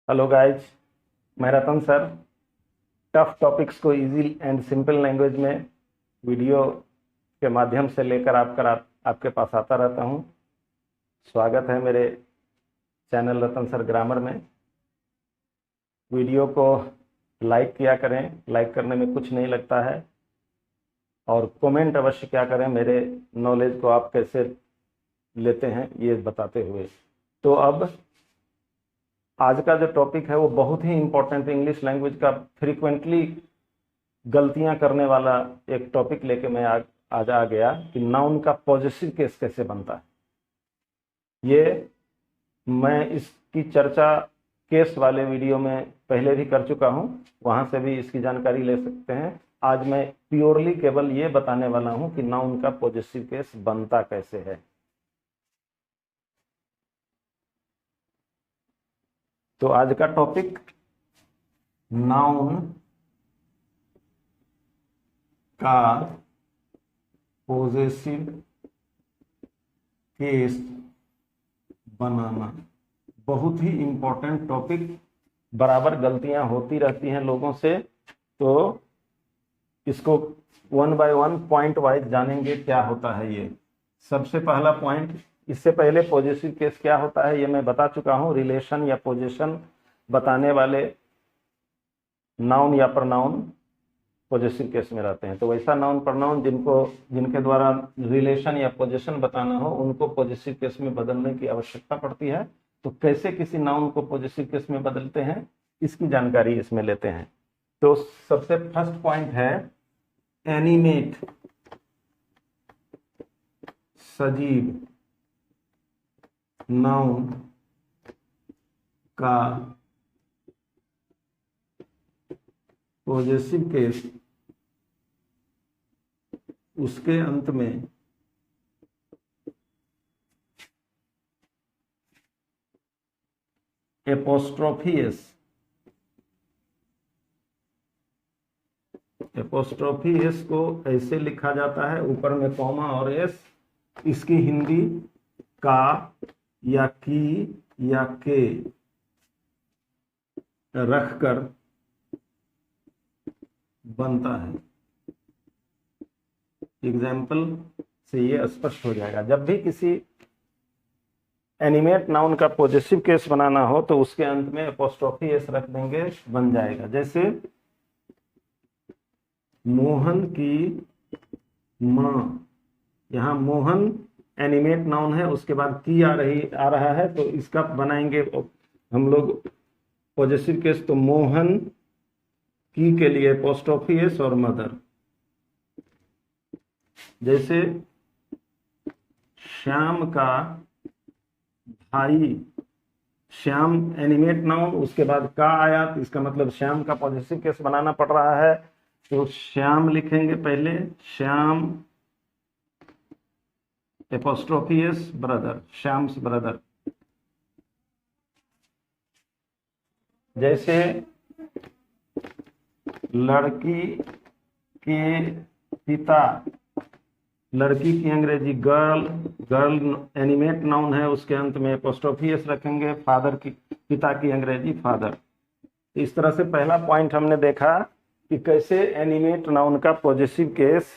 Hello guys, मैं रतन sir tough topics को easy and simple language में वीडियो के माध्यम से लेकर आपके पास आता रहता हूं। स्वागत है मेरे चैनल रतन सर ग्रामर में। वीडियो को लाइक किया करें, लाइक करने में कुछ नहीं लगता है, और कमेंट अवश्य क्या करें मेरे नॉलेज को आप कैसे लेते हैं ये बताते हुए। तो अब आज का जो टॉपिक है वो बहुत ही इंपॉर्टेंट इंग्लिश लैंग्वेज का फ्रीक्वेंटली गलतियां करने वाला एक टॉपिक लेके मैं आज आ गया कि नाउन का पॉजिटिव केस कैसे बनता है। ये मैं इसकी चर्चा केस वाले वीडियो में पहले भी कर चुका हूं, वहां से भी इसकी जानकारी ले सकते हैं। आज मैं प्योरली केवल ये बताने वाला हूं कि नाउन का पॉजिटिव केस बनता कैसे है। तो आज का टॉपिक नाउन का पॉजेसिव केस बनाना बहुत ही इंपॉर्टेंट टॉपिक। बराबर गलतियां होती रहती हैं लोगों से, तो इसको one by one point wise जानेंगे क्या होता है। ये सबसे पहला पॉइंट, इससे पहले पॉजिटिव केस क्या होता है ये मैं बता चुका हूं। रिलेशन या पोजीशन बताने वाले नाउन या प्रनाउन पॉजिटिव केस में रहते हैं। तो वैसा नाउन प्रनाउन जिनके द्वारा रिलेशन या पोजीशन बताना हो उनको पॉजिटिव केस में बदलने की आवश्यकता पड़ती है। तो कैसे किसी नाउन को पॉजिटिव केस में बदलते हैं इसकी जानकारी इसमें लेते हैं। तो सबसे फर्स्ट पॉइंट है एनिमेट, सजीव नाउन का पॉजिटिव केस उसके अंत में एपोस्ट्रोफी एस, एपोस्ट्रोफी एस को ऐसे लिखा जाता है, ऊपर में कॉमा और एस। इसकी हिंदी का या की या के रखकर बनता है। एग्जाम्पल से ये स्पष्ट हो जाएगा। जब भी किसी एनिमेट नाउन का पॉजिटिव केस बनाना हो तो उसके अंत में एपोस्ट्रोफी एस रख देंगे, बन जाएगा। जैसे मोहन की मां, यहां मोहन एनिमेट नाउन है, उसके बाद की आ रहा है, तो इसका बनाएंगे हम लोग पॉजिटिव केस। तो मोहन की के लिए एपोस्ट्रोफी एस और मदर। जैसे श्याम का भाई, श्याम एनिमेट नाउन, उसके बाद का आया तो इसका मतलब श्याम का पॉजिटिव केस बनाना पड़ रहा है। तो श्याम लिखेंगे पहले, Shyam apostrophe S brother, Shyam's brother. जैसे लड़की के पिता, लड़की की अंग्रेजी गर्ल, गर्ल एनिमेट नाउन है, उसके अंत में एपोस्ट्रोफी एस रखेंगे। फादर की, पिता की अंग्रेजी फादर। इस तरह से पहला पॉइंट हमने देखा कि कैसे एनिमेट नाउन का पॉजिटिव केस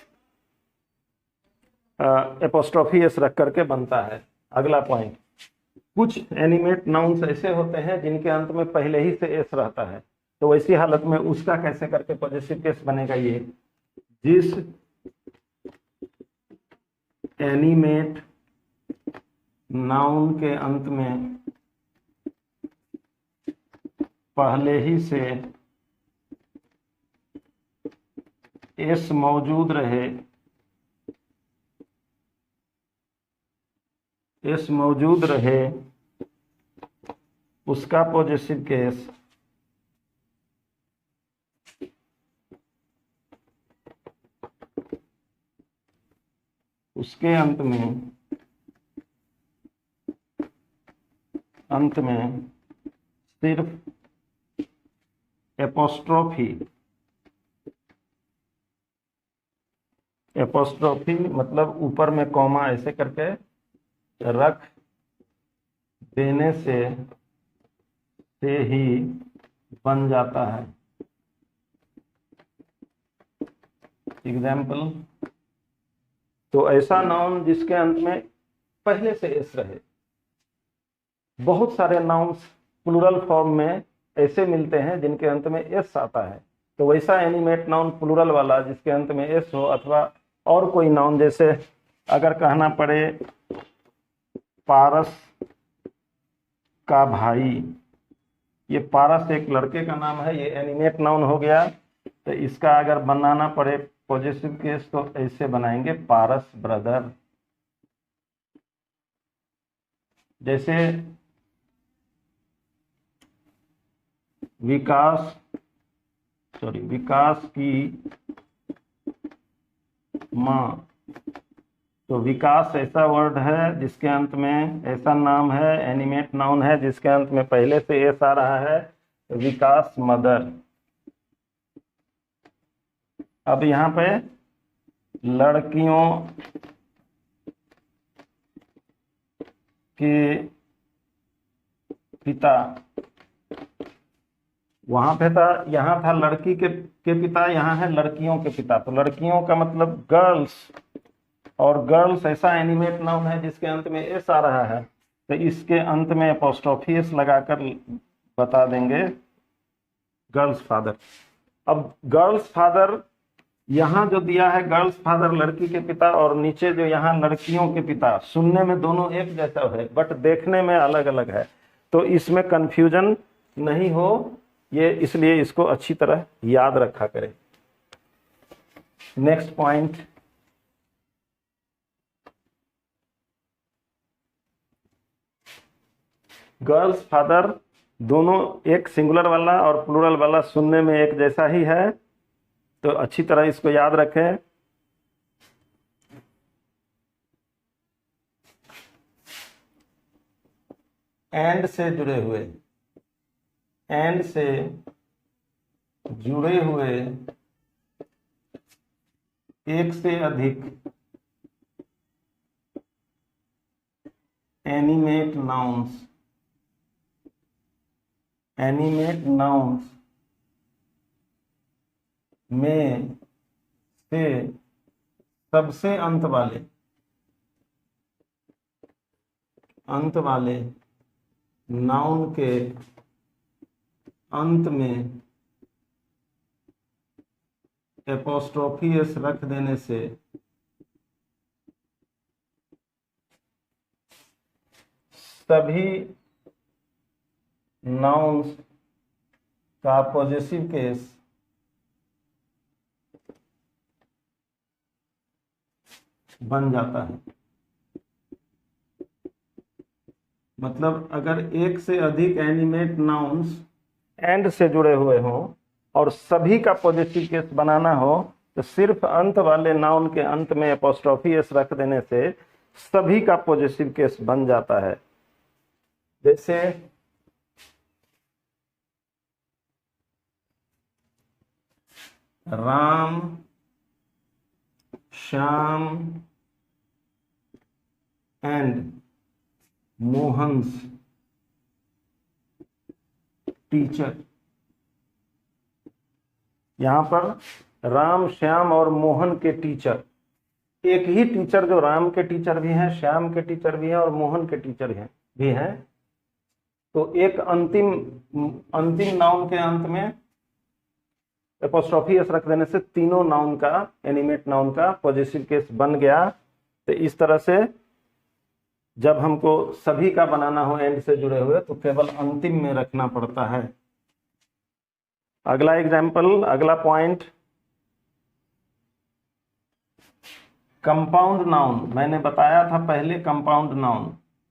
एपोस्ट्रोफी एस रख करके बनता है। अगला पॉइंट, कुछ एनिमेट नाउन्स ऐसे होते हैं जिनके अंत में पहले ही से एस रहता है, तो वैसी हालत में उसका कैसे करके पॉजिटिव केस बनेगा। ये जिस एनिमेट नाउन के अंत में पहले ही से एस मौजूद रहे, एस मौजूद रहे, उसका पॉजिटिव केस उसके अंत में सिर्फ एपोस्ट्रोफी, एपोस्ट्रोफी मतलब ऊपर में कॉमा ऐसे करके रख देने से से ही बन जाता है। एग्जाम्पल, तो ऐसा नाउन जिसके अंत में पहले से एस रहे। बहुत सारे नाउन्स प्लूरल फॉर्म में ऐसे मिलते हैं जिनके अंत में एस आता है, तो वैसा एनिमेट नाउन प्लूरल वाला जिसके अंत में एस हो, अथवा और कोई नाउन, जैसे अगर कहना पड़े पारस का भाई, ये पारस एक लड़के का नाम है, ये एनिमेट नाउन हो गया। तो इसका अगर बनाना पड़े पॉजिटिव केस तो ऐसे बनाएंगे पारस ब्रदर। जैसे विकास की माँ, तो विकास ऐसा वर्ड है जिसके अंत में, ऐसा नाम है, एनिमेट नाउन है जिसके अंत में पहले से एस आ रहा है, विकास मदर। अब यहाँ पे लड़कियों के पिता, वहां पे था, यहाँ था लड़की के पिता, यहाँ है लड़कियों के पिता। तो लड़कियों का मतलब गर्ल्स, और गर्ल्स ऐसा एनिमेट नाउन है जिसके अंत में एस आ रहा है, तो इसके अंत में अपोस्ट्रोफी एस लगाकर बता देंगे गर्ल्स फादर। अब गर्ल्स फादर यहाँ जो दिया है, गर्ल्स फादर लड़की के पिता, और नीचे जो यहाँ लड़कियों के पिता, सुनने में दोनों एक जैसा है बट देखने में अलग अलग है, तो इसमें कंफ्यूजन नहीं हो, ये इसलिए इसको अच्छी तरह याद रखा करें। नेक्स्ट पॉइंट, गर्ल्स फादर दोनों एक सिंगुलर वाला और प्लूरल वाला सुनने में एक जैसा ही है, तो अच्छी तरह इसको याद रखें। एंड से जुड़े हुए, एंड से जुड़े हुए एक से अधिक एनिमेट नाउन्स, एनिमेट नाउन्स में से सबसे अंत वाले नाउन के अंत में एपोस्ट्रोफी एस रख देने से सभी नाउन्स का पॉजिटिव केस बन जाता है। मतलब अगर एक से अधिक एनिमेट नाउन्स एंड से जुड़े हुए हों और सभी का पॉजिटिव केस बनाना हो, तो सिर्फ अंत वाले नाउन के अंत में एपोस्ट्रोफी एस रख देने से सभी का पॉजिटिव केस बन जाता है। जैसे राम, श्याम एंड मोहन्स टीचर। यहां पर राम, श्याम और मोहन के टीचर, एक ही टीचर जो राम के टीचर भी हैं, श्याम के टीचर भी हैं और मोहन के टीचर भी हैं, तो एक अंतिम नाउन के अंत में एपोस्ट्रोफी एस रख देने से तीनों नाउन का, एनिमेट नाउन का पॉजिटिव केस बन गया। तो इस तरह से जब हमको सभी का बनाना हो एंड से जुड़े हुए, तो केवल अंतिम में रखना पड़ता है। अगला एग्जाम्पल, अगला पॉइंट, कंपाउंड नाउन। मैंने बताया था पहले कंपाउंड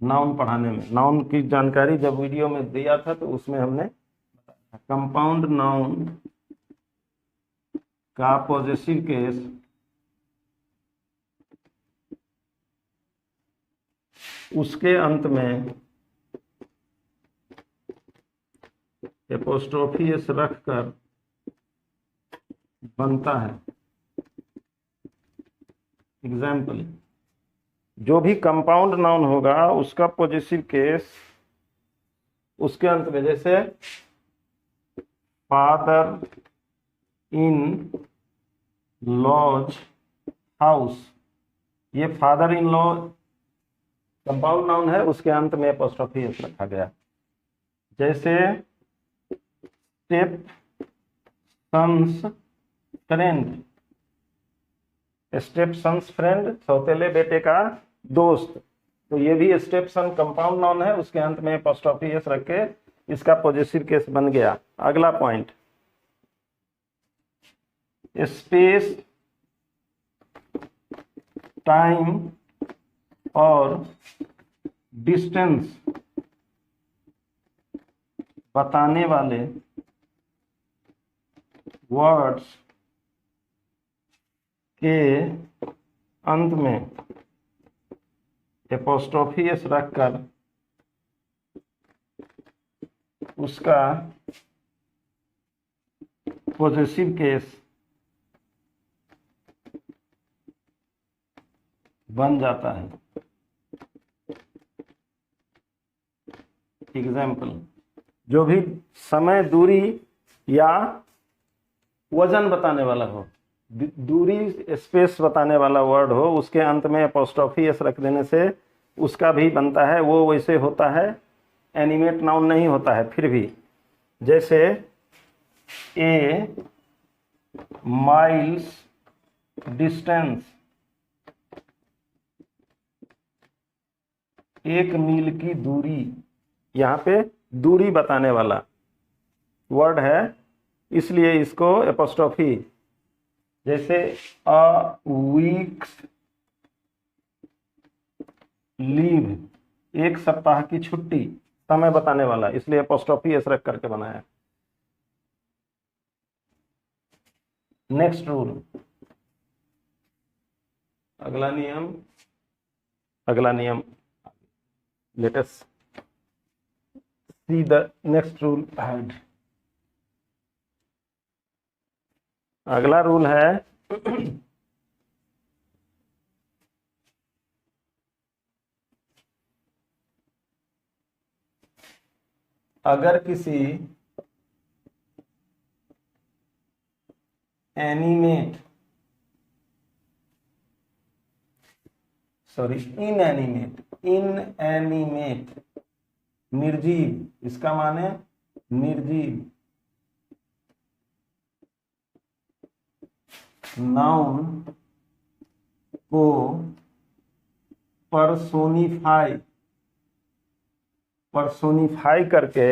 नाउन पढ़ाने में, नाउन की जानकारी जब वीडियो में दिया था तो उसमें हमने कंपाउंड नाउन का पॉजिटिव केस उसके अंत में एपोस्ट्रोफी एस रखकर बनता है। एग्जाम्पल, जो भी कंपाउंड नाउन होगा उसका पॉजिटिव केस उसके अंत में, जैसे फादर इन लॉज हाउस, ये father in law compound noun है, उसके अंत में एपोस्ट्रोफी एस रखा गया। जैसे step son's friend, step son's friend सौतेले बेटे का दोस्त, तो ये भी स्टेप सन कंपाउंड नाउन है, उसके अंत में एपोस्ट्रोफी एस रख के इसका पॉजेसिव केस बन गया। अगला पॉइंट, स्पेस, टाइम और डिस्टेंस बताने वाले वर्ड्स के अंत में एपोस्ट्रोफी एस रखकर उसका पॉजेसिव केस बन जाता है। एग्जाम्पल, जो भी समय, दूरी या वजन बताने वाला हो, दूरी स्पेस बताने वाला वर्ड हो, उसके अंत में एपोस्ट्रोफी एस रख देने से उसका भी बनता है। वो वैसे होता है, एनिमेट नाउन नहीं होता है फिर भी। जैसे ए माइल्स डिस्टेंस, 1 मील की दूरी, यहाँ पे दूरी बताने वाला वर्ड है, इसलिए इसको एपोस्ट्रोफी। जैसे अ वीक्स लीव, 1 सप्ताह की छुट्टी, समय बताने वाला, इसलिए एपोस्ट्रोफी एस रख करके बनाया। नेक्स्ट रूल, अगला नियम let us see the next rule ahead। अगला रूल है अगर किसी इनएनिमेट निर्जीव, इसका माने निर्जीव नाउन को पर्सोनिफाई करके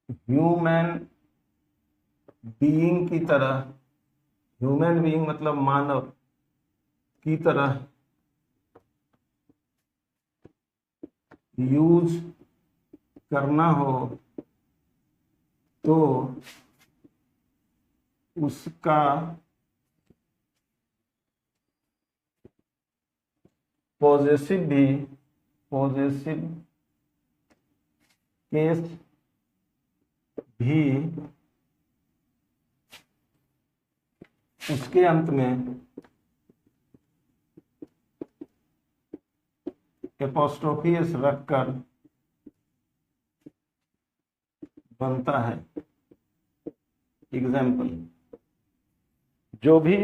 ह्यूमन बीइंग की तरह, ह्यूमन बीइंग मतलब मानव की तरह यूज करना हो तो उसका पॉजेसिव केस भी उसके अंत में एपोस्ट्रोफी एस रखकर बनता है। एग्जाम्पल, जो भी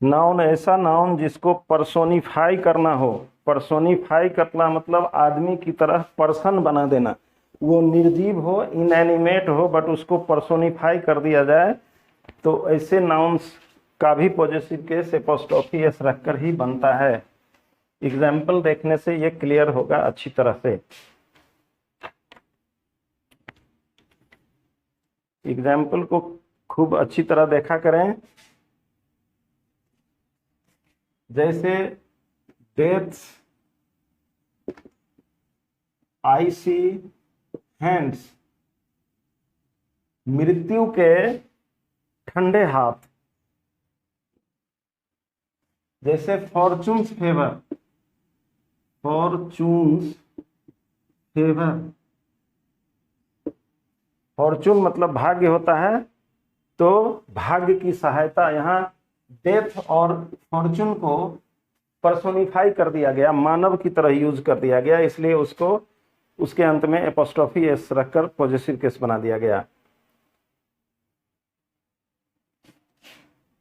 नाउन, ऐसा नाउन जिसको पर्सोनिफाई करना हो, पर्सोनिफाई करना मतलब आदमी की तरह पर्सन बना देना, वो निर्जीव हो, इनएनिमेट हो, बट उसको पर्सोनिफाई कर दिया जाए, तो ऐसे नाउन्स का भी पॉजेसिव केस एपोस्ट्रोफी एस रखकर ही बनता है। एग्जाम्पल देखने से ये क्लियर होगा अच्छी तरह से। एग्जाम्पल को खूब अच्छी तरह देखा करें। जैसे डेथ्स आई सी हैंड्स, मृत्यु के ठंडे हाथ। जैसे फॉर्चून्स फेवर, फॉर्चून मतलब भाग्य होता है, तो भाग्य की सहायता। यहाँ डेथ और फॉर्चून को पर्सोनिफाई कर दिया गया, मानव की तरह यूज कर दिया गया, इसलिए उसको उसके अंत में एपोस्ट्रोफी एस रखकर पॉजेसिव केस बना दिया गया।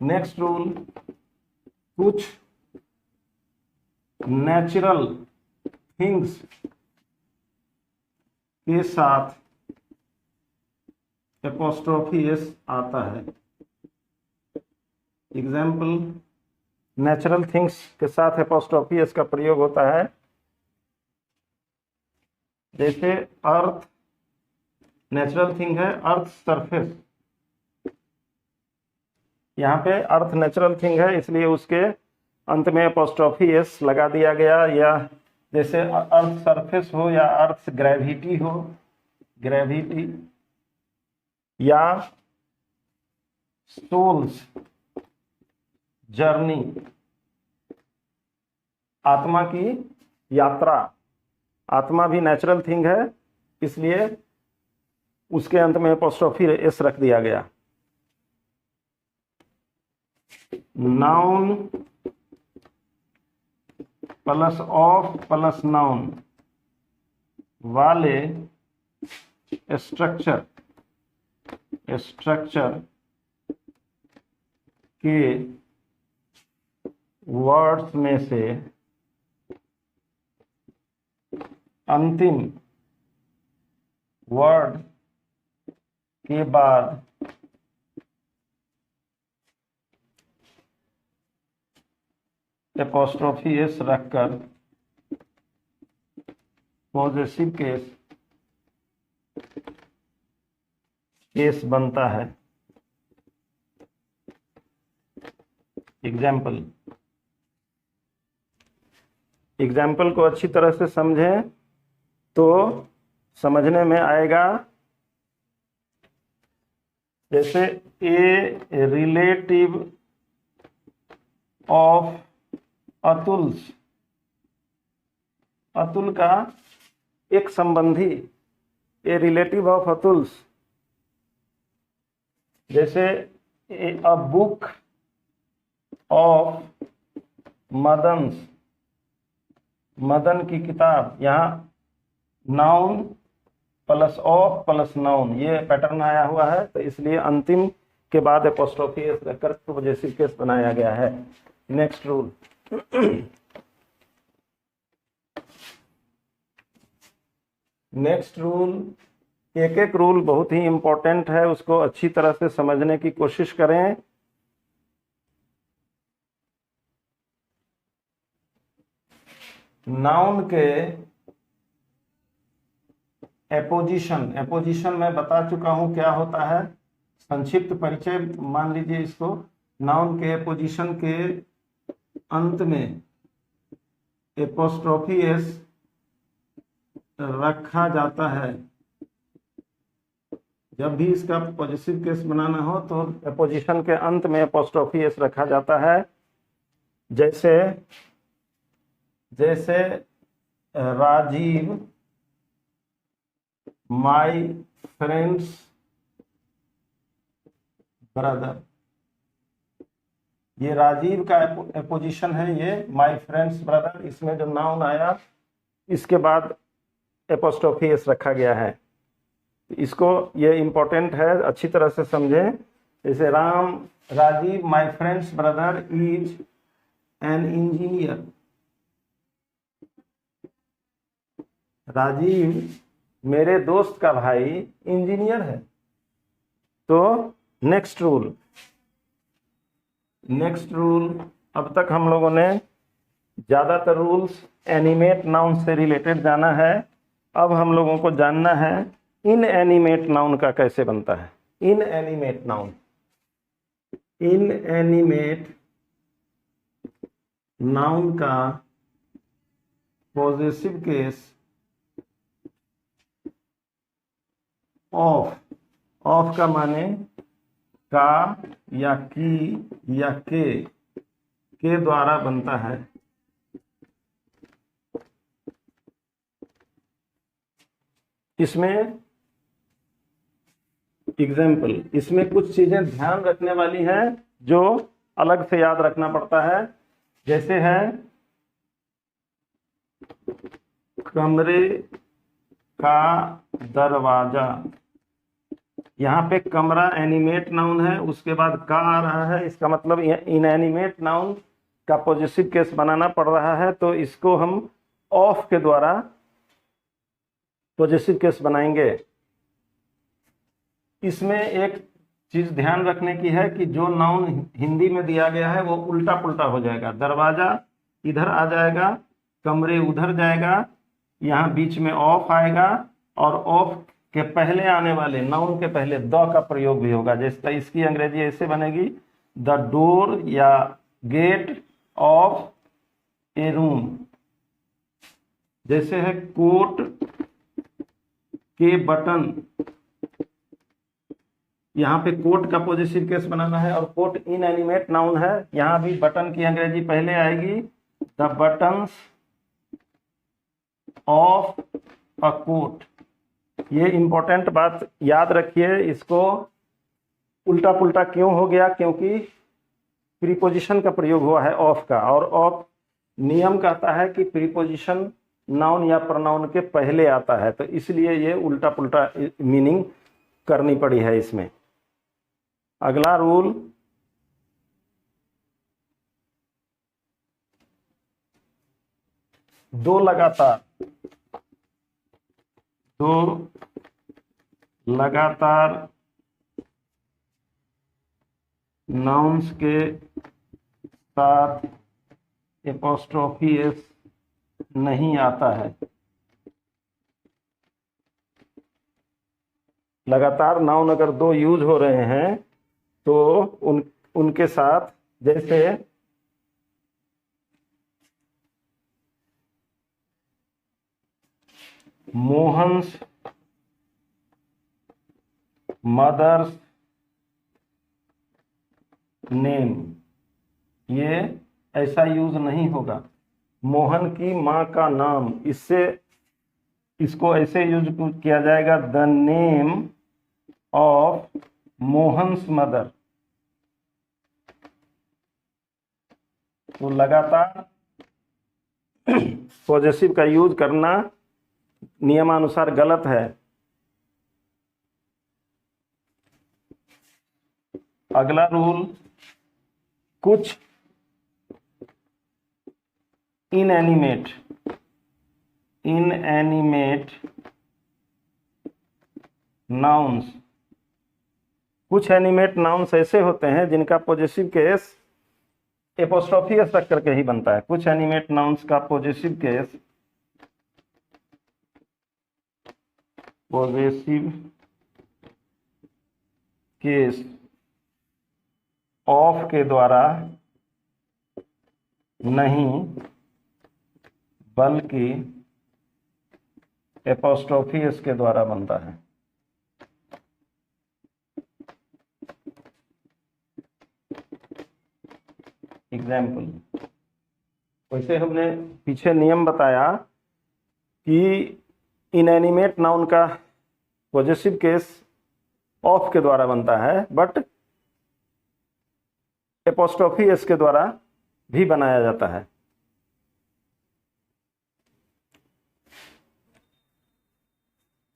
नेक्स्ट रूल, कुछ नेचुरल थिंग्स के साथ एपोस्ट्रोफी एस आता है। एग्जाम्पल, नेचुरल थिंग्स के साथ एपोस्ट्रोफी एस का प्रयोग होता है, जैसे अर्थ नेचुरल थिंग है, अर्थ सरफेस। यहाँ पे अर्थ नेचुरल थिंग है, इसलिए उसके अंत में एपोस्ट्रोफी एस लगा दिया गया। या जैसे अर्थ सरफेस हो या अर्थ ग्रेविटी हो, ग्रेविटी, या सोल्स जर्नी, आत्मा की यात्रा। आत्मा भी नेचुरल थिंग है, इसलिए उसके अंत में एपोस्ट्रोफी एस रख दिया गया। Noun plus of plus noun वाले स्ट्रक्चर के वर्ड्स में से अंतिम वर्ड के बाद एपोस्ट्रोफी एस रखकर पॉजेसिव केस बनता है। एग्जाम्पल को अच्छी तरह से समझें तो समझने में आएगा। जैसे a relative of Atul's, Atul का एक संबंधी, ए रिलेटिव ऑफ अतुल्स। जैसे अ बुक ऑफ मदन्स, मदन की किताब। यहाँ noun plus of plus noun, ये पैटर्न आया हुआ है, तो इसलिए अंतिम के बाद एपोस्ट्रोफी एस रखकर पॉजेसिव केस बनाया गया है। नेक्स्ट रूल, नेक्स्ट रूल, एक एक रूल बहुत ही इंपॉर्टेंट है, उसको अच्छी तरह से समझने की कोशिश करें। नाउन के एपोजिशन, एपोजिशन मैं बता चुका हूं क्या होता है, संक्षिप्त परिचय मान लीजिए इसको। नाउन के एपोजिशन के अंत में एपोस्ट्रोफी एस रखा जाता है। जब भी इसका पॉजेसिव केस बनाना हो तो एपोजिशन के अंत में एपोस्ट्रोफी एस रखा जाता है। जैसे जैसे राजीव माय फ्रेंड्स ब्रदर, ये राजीव का एपोजिशन है, ये माय फ्रेंड्स ब्रदर। इसमें जो नाउन आया इसके बाद एपोस्ट्रोफी एस रखा गया है। इसको, ये इंपॉर्टेंट है, अच्छी तरह से समझें। जैसे Rajiv my friend's brother is an engineer. Rajiv मेरे दोस्त का भाई इंजीनियर है। तो नेक्स्ट रूल, अब तक हम लोगों ने ज्यादातर रूल्स एनिमेट नाउन से रिलेटेड जाना है। अब हम लोगों को जानना है इनएनिमेट नाउन का कैसे बनता है। इनएनिमेट नाउन, इनएनिमेट नाउन का पॉजेसिव केस ऑफ, ऑफ का माने का या की या के द्वारा बनता है। इसमें एग्जाम्पल, इसमें कुछ चीजें ध्यान रखने वाली हैं जो अलग से याद रखना पड़ता है। जैसे है कमरे का दरवाजा। यहाँ पे कमरा एनिमेट नाउन है, उसके बाद का आ रहा है, इसका मतलब इनएनिमेट नाउन का पॉजिटिव केस बनाना पड़ रहा है, तो इसको हम ऑफ के द्वारा पॉजिटिव केस बनाएंगे। इसमें एक चीज ध्यान रखने की है कि जो नाउन हिंदी में दिया गया है वो उल्टा पुल्टा हो जाएगा। दरवाजा इधर आ जाएगा, कमरे उधर जाएगा, यहाँ बीच में ऑफ आएगा, और ऑफ के पहले आने वाले नाउन के पहले द का प्रयोग भी होगा। जैसे इसकी अंग्रेजी ऐसे बनेगी, द डोर या गेट ऑफ ए रूम। जैसे है कोट के बटन, यहाँ पे कोट का पॉजिटिव केस बनाना है, और कोट इनएनिमेट नाउन है, यहाँ भी बटन की अंग्रेजी पहले आएगी, the buttons of a coat. ये इंपॉर्टेंट बात याद रखिए। इसको उल्टा पुल्टा क्यों हो गया? क्योंकि प्रीपोजिशन का प्रयोग हुआ है ऑफ का, और ऑफ नियम कहता है कि प्रीपोजिशन नाउन या प्रोनाउन के पहले आता है, तो इसलिए ये उल्टा पुल्टा मीनिंग करनी पड़ी है इसमें। अगला रूल, दो लगातार नाउन्स के साथ एपोस्ट्रोफी एस नहीं आता है। लगातार नाउन अगर दो यूज हो रहे हैं तो उनके साथ, जैसे मोहन्स मदर्स नेम, ये ऐसा यूज नहीं होगा। मोहन की माँ का नाम, इसको ऐसे यूज किया जाएगा, the name of Mohan's mother. तो लगातार पॉजिटिव का यूज करना नियमानुसार गलत है। अगला रूल, कुछ इनएनिमेट नाउन्स, कुछ एनिमेट नाउन्स ऐसे होते हैं जिनका पॉजिटिव केस एपोस्ट्रोफी एस रख करके ही बनता है। कुछ एनिमेट नाउन्स का पॉजिटिव केस ऑफ के द्वारा नहीं बल्कि एपोस्ट्रोफी एस के द्वारा बनता है। एग्जाम्पल, वैसे हमने पीछे नियम बताया कि इनएनिमेट नाउन का पॉजिटिव केस ऑफ के द्वारा बनता है, बट एपोस्ट्रोफी एस के द्वारा भी बनाया जाता है।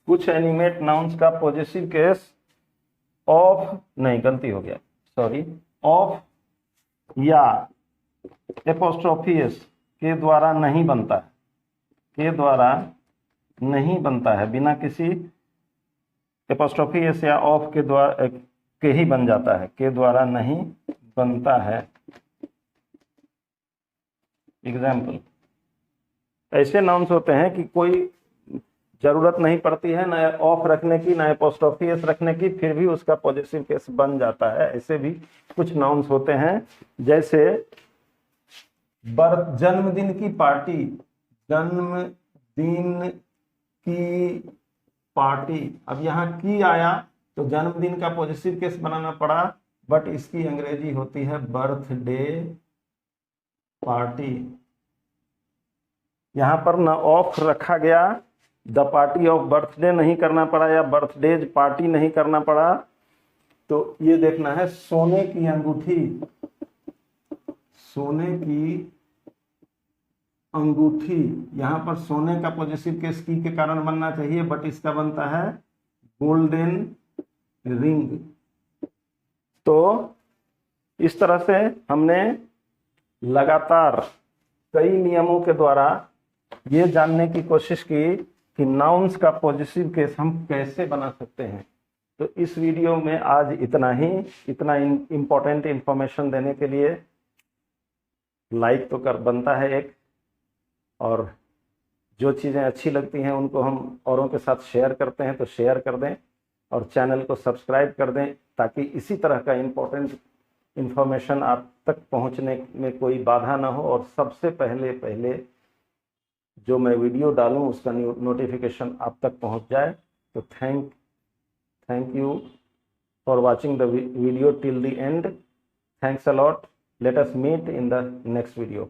कुछ एनिमेट नाउन्स का पॉजिटिव केस ऑफ, नहीं गलती हो गया, सॉरी, ऑफ या एपोस्ट्रोफी एस के द्वारा नहीं बनता है, के द्वारा नहीं बनता है, बिना किसी एपोस्ट्रोफी एस या ऑफ के द्वारा के ही बन जाता है, के द्वारा नहीं बनता है। एग्जाम्पल, ऐसे नाउन्स होते हैं कि कोई जरूरत नहीं पड़ती है ना ऑफ रखने की ना एपोस्ट्रोफी एस रखने की, फिर भी उसका पॉजिटिव केस बन जाता है। ऐसे भी कुछ नाउन्स होते हैं, जैसे जन्मदिन की पार्टी, जन्मदिन की पार्टी। अब यहाँ की आया तो जन्मदिन का पॉजिटिव केस बनाना पड़ा, बट इसकी अंग्रेजी होती है बर्थडे पार्टी। यहाँ पर ना ऑफ रखा गया, द पार्टी ऑफ बर्थडे नहीं करना पड़ा या बर्थडेज पार्टी नहीं करना पड़ा। तो ये देखना है, सोने की अंगूठी, सोने की अंगूठी, यहाँ पर सोने का पॉजिटिव केस की के कारण बनना चाहिए, बट इसका बनता है गोल्डन रिंग। तो इस तरह से हमने लगातार कई नियमों के द्वारा ये जानने की कोशिश की कि नाउन्स का पॉजिटिव केस हम कैसे बना सकते हैं। तो इस वीडियो में आज इतना ही। इतना इम्पोर्टेंट इंफॉर्मेशन देने के लिए लाइक तो कर बनता है एक, और जो चीज़ें अच्छी लगती हैं उनको हम औरों के साथ शेयर करते हैं, तो शेयर कर दें और चैनल को सब्सक्राइब कर दें, ताकि इसी तरह का इम्पोर्टेंट इंफॉर्मेशन आप तक पहुंचने में कोई बाधा ना हो और सबसे पहले जो मैं वीडियो डालूं उसका नोटिफिकेशन आप तक पहुंच जाए। तो thank you for watching the video till the end. Thanks a lot. Let us meet in the next video.